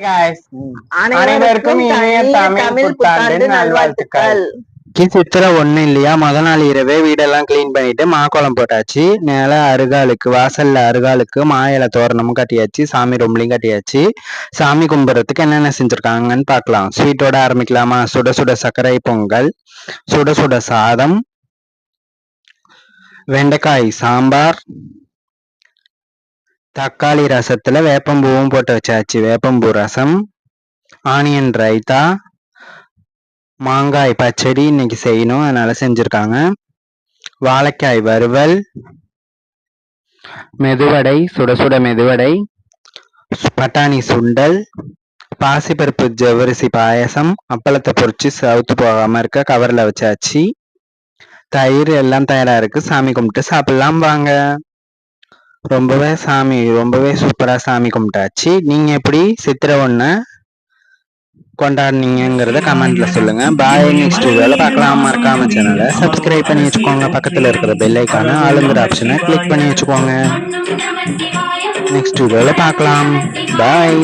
guys. அனைவருக்கும் இனிய தமிழ் புத்தாண்டு நல்வாழ்த்துக்கள். சித்திரை ஒண்ணு இல்லையா, முத நாள் இரவே வீடெல்லாம் கிளீன் பண்ணிட்டு மாக்கோலம் போட்டாச்சு. மேல அருகாலுக்கு, வாசல்ல அருகாலுக்கு மாயில தோரணமும் கட்டியாச்சு, சாமி ரூம்லையும் கட்டியாச்சு. சாமி கும்பிட்றதுக்கு என்னென்ன செஞ்சிருக்காங்கன்னு பார்க்கலாம். ஸ்வீட்டோட ஆரம்பிக்கலாமா? சுட சுட சர்க்கரை பொங்கல், சுட சுட சாதம், வெண்டைக்காய் சாம்பார், தக்காளி ரசத்துல வேப்பம்பூவும் போட்டு வச்சாச்சு, வேப்பம்பூ ரசம், ஆனியன் ரைத்தா, மாங்காய் பச்சடி இன்னைக்கு செய்யணும் அதனால செஞ்சிருக்காங்க, வாழைக்காய் வறுவல், மெதுவடை, சுட சுட மெதுவடை, பட்டாணி சுண்டல், பாசிப்பருப்பு ஜவ்வரிசி பாயசம், அப்பளத்தை பொரிச்சு சவுத்து போகாம இருக்க கவர்ல வச்சாச்சு, தயிர் எல்லாம் தயாரா இருக்கு. சாமி கும்பிட்டு சாப்பிடலாம் வாங்க. ரொம்பவே சூப்பரா சாமி கும்பிட்டாச்சு. நீங்க எப்படி சித்திரை ஒண்ணு கொண்டாடுனீங்கிறத கமெண்ட்ல சொல்லுங்க. பாய், நெக்ஸ்ட் வீடியோல பார்க்கலாம். மறக்காம சேனலை சப்ஸ்கிரைப் பண்ணி வச்சுக்கோங்க. பக்கத்துல இருக்கிற பெல் ஐக்கான ஆளுங்கிற ஆப்ஷனை கிளிக் பண்ணி வச்சுக்கோங்க. நெக்ஸ்ட் வீடியோல பார்க்கலாம். பாய்.